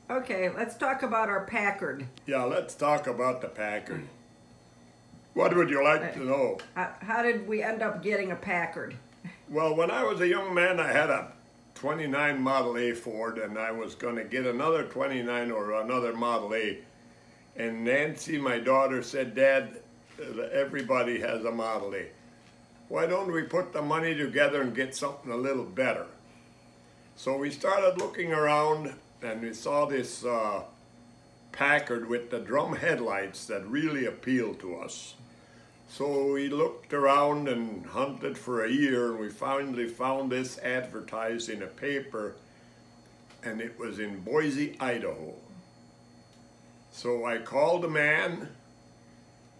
Okay, let's talk about our Packard. Yeah, let's talk about the Packard. What would you like to know? How did we end up getting a Packard? Well, when I was a young man, I had a 29 Model A Ford, and I was going to get another 29 or another Model A. And Nancy, my daughter, said, "Dad, everybody has a Model A. Why don't we put the money together and get something a little better?" So we started looking around, and we saw this Packard with the drum headlights that really appealed to us. So we looked around and hunted for a year, and we finally found this advertised in a paper, and it was in Boise, Idaho. So I called the man.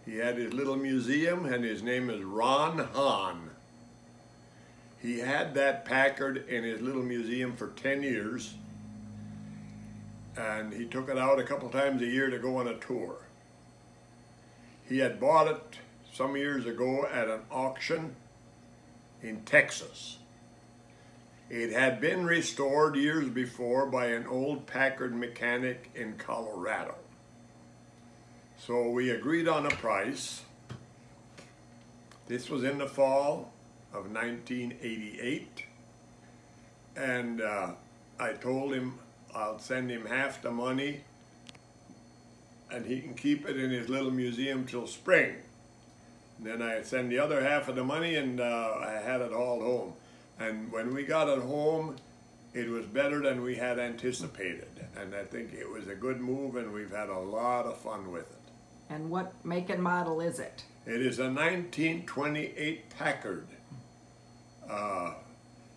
He had his little museum, and his name is Ron Hahn. He had that Packard in his little museum for 10 years, and he took it out a couple times a year to go on a tour. He had bought it some years ago at an auction in Texas. It had been restored years before by an old Packard mechanic in Colorado. So we agreed on a price. This was in the fall of 1988, and I told him I'll send him half the money and he can keep it in his little museum till spring. And then I send the other half of the money, and I had it hauled home. And when we got it home, it was better than we had anticipated. And I think it was a good move, and we've had a lot of fun with it. And what make and model is it? It is a 1928 Packard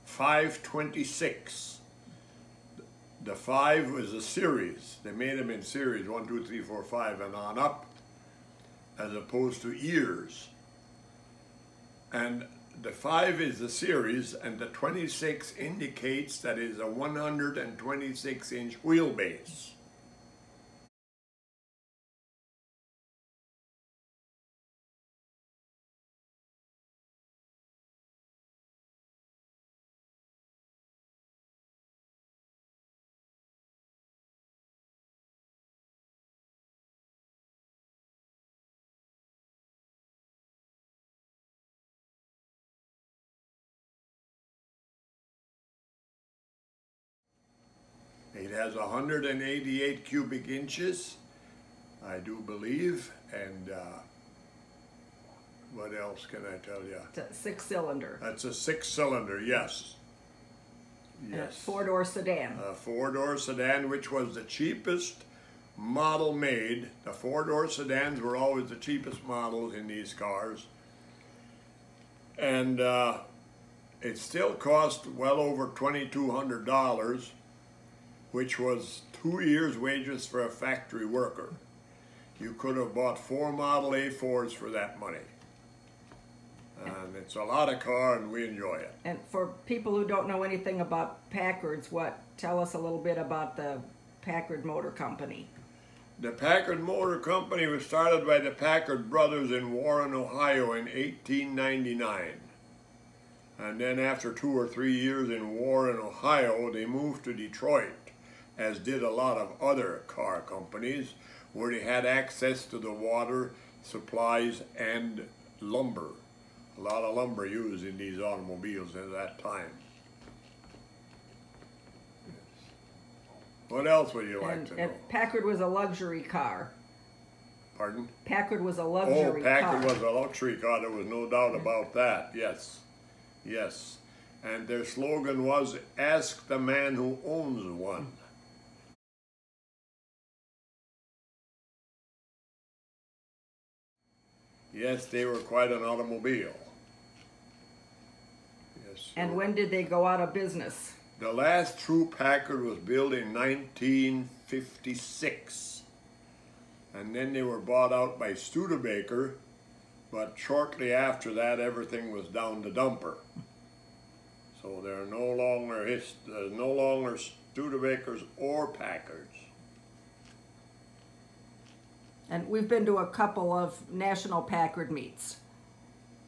526. The 5 was a series. They made them in series, 1, 2, 3, 4, 5, and on up, as opposed to years. And the 5 is the series, and the 26 indicates that it is a 126-inch wheelbase. It has 188 cubic inches, I do believe, and what else can I tell you? It's a 6-cylinder. That's a 6-cylinder, yes. Yes. A 4-door sedan. A 4-door sedan, which was the cheapest model made. The 4-door sedans were always the cheapest models in these cars. And it still cost well over $2,200, which was 2 years' wages for a factory worker. You could have bought 4 Model A Fords for that money. And it's a lot of car, and we enjoy it. And for people who don't know anything about Packards, tell us a little bit about the Packard Motor Company. The Packard Motor Company was started by the Packard brothers in Warren, Ohio in 1899. And then after 2 or 3 years in Warren, Ohio, they moved to Detroit, as did a lot of other car companies, where they had access to the water, supplies, and lumber. A lot of lumber used in these automobiles at that time. What else would you like to know? And Packard was a luxury car. Pardon? Packard was a luxury car. Oh, Packard was a luxury car. There was no doubt about that. Yes. Yes. And their slogan was, "Ask the man who owns one." Yes, they were quite an automobile. Yes. And when did they go out of business? The last true Packard was built in 1956. And then they were bought out by Studebaker, but shortly after that, everything was down the dumper. So there are no longer Studebakers or Packards. And we've been to a couple of National Packard meets.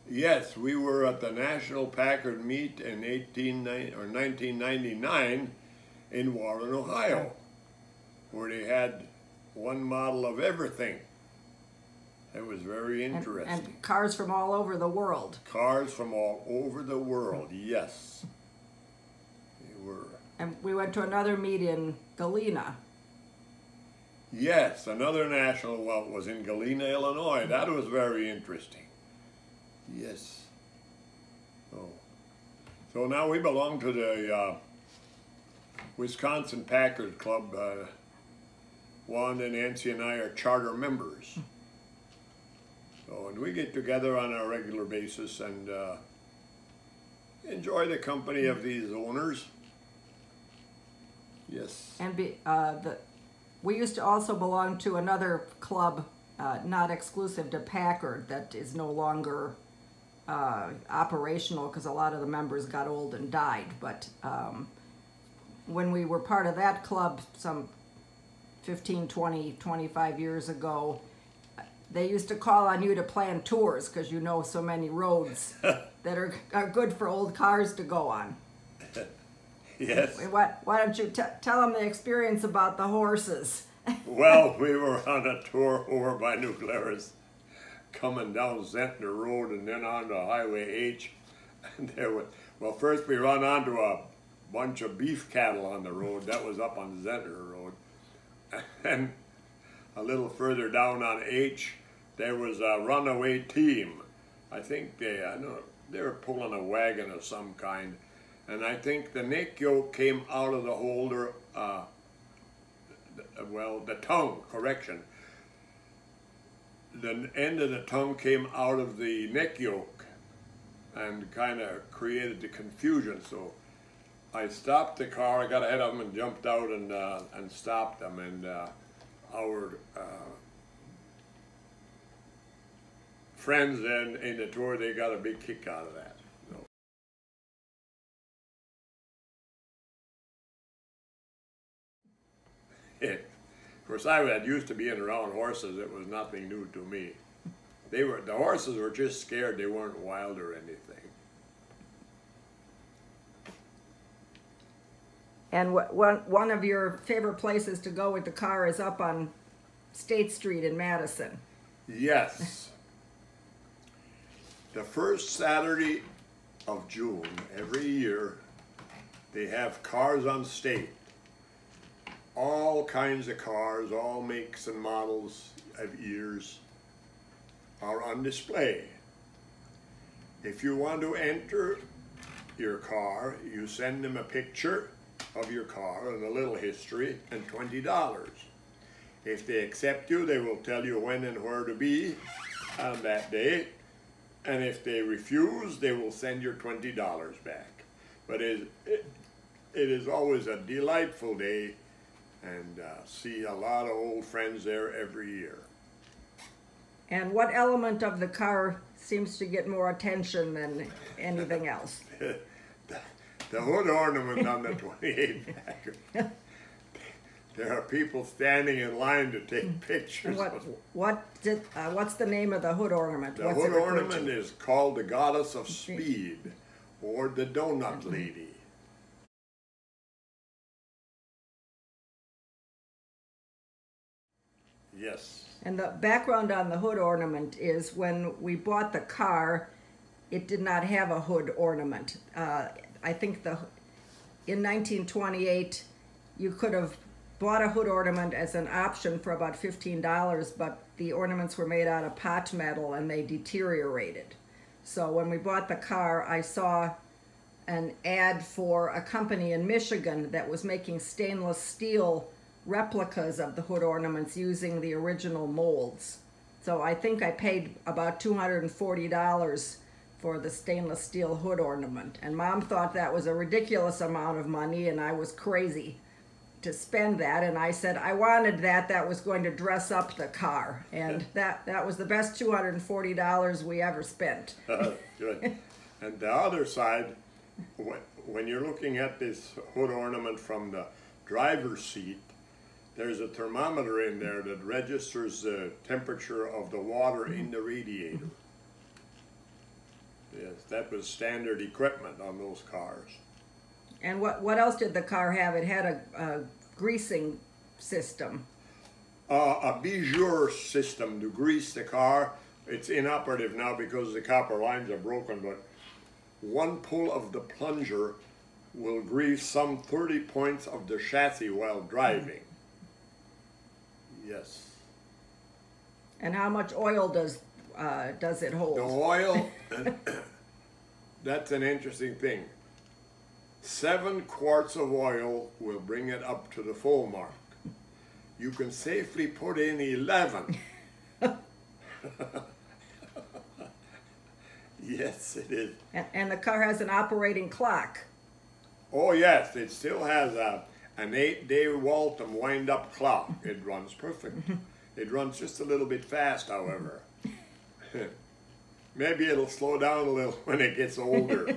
Yes, we were at the National Packard meet in 1999 in Warren, Ohio. where they had one model of everything. It was very interesting. And cars from all over the world. Cars from all over the world, yes. They were. And we went to another meet in Galena. Yes, another national was in Galena, Illinois. That was very interesting. Yes. So now we belong to the Wisconsin Packard Club. Wanda, Nancy, and I are charter members. So, and we get together on a regular basis and enjoy the company of these owners. Yes. And we used to also belong to another club, not exclusive to Packard, that is no longer operational because a lot of the members got old and died. But when we were part of that club some 15, 20, 25 years ago, they used to call on you to plan tours because you know so many roads that are good for old cars to go on. Yes. Why don't you tell them the experience about the horses? Well, we were on a tour over by New Glarus, coming down Zentner Road and then onto Highway H. And first we run onto a bunch of beef cattle on the road. That was up on Zentner Road. And a little further down on H, there was a runaway team. I think they were pulling a wagon of some kind. And I think the neck yoke came out of the holder, the tongue, correction. The end of the tongue came out of the neck yoke and kind of created the confusion. So I stopped the car, I got ahead of them and jumped out and stopped them. And our friends in the tour, they got a big kick out of that. Of course, I had used to being around horses. It was nothing new to me. The horses were just scared. They weren't wild or anything. And one of your favorite places to go with the car is up on State Street in Madison. Yes. The first Saturday of June every year, they have Cars on State. All kinds of cars, all makes and models of years are on display. If you want to enter your car, you send them a picture of your car and a little history and $20. If they accept you, they will tell you when and where to be on that day. And if they refuse, they will send your $20 back. But it is always a delightful day, and see a lot of old friends there every year. And what element of the car seems to get more attention than anything else? The hood ornament on the 28 Packard. There are people standing in line to take pictures. What's the name of the hood ornament? The hood ornament is called the Goddess of Speed, or the Donut Lady. Yes. And the background on the hood ornament is when we bought the car, it did not have a hood ornament. I think in 1928, you could have bought a hood ornament as an option for about $15, but the ornaments were made out of pot metal and they deteriorated. So when we bought the car, I saw an ad for a company in Michigan that was making stainless steel replicas of the hood ornaments using the original molds. So I think I paid about $240 for the stainless steel hood ornament. And Mom thought that was a ridiculous amount of money and I was crazy to spend that. And I said I wanted that was going to dress up the car. And that was the best $240 we ever spent. Good. And the other side, when you're looking at this hood ornament from the driver's seat, there's a thermometer in there that registers the temperature of the water in the radiator. Yes, that was standard equipment on those cars. And what else did the car have? It had a greasing system? A bijou system to grease the car. It's inoperative now because the copper lines are broken, but one pull of the plunger will grease some 30 points of the chassis while driving. Yes. And how much oil does it hold? The oil, that's an interesting thing. 7 quarts of oil will bring it up to the full mark. You can safely put in 11. Yes, it is. And the car has an operating clock. Oh yes, it still has an 8-day Waltham wind-up clock. It runs perfect. It runs just a little bit fast, however. Maybe it'll slow down a little when it gets older.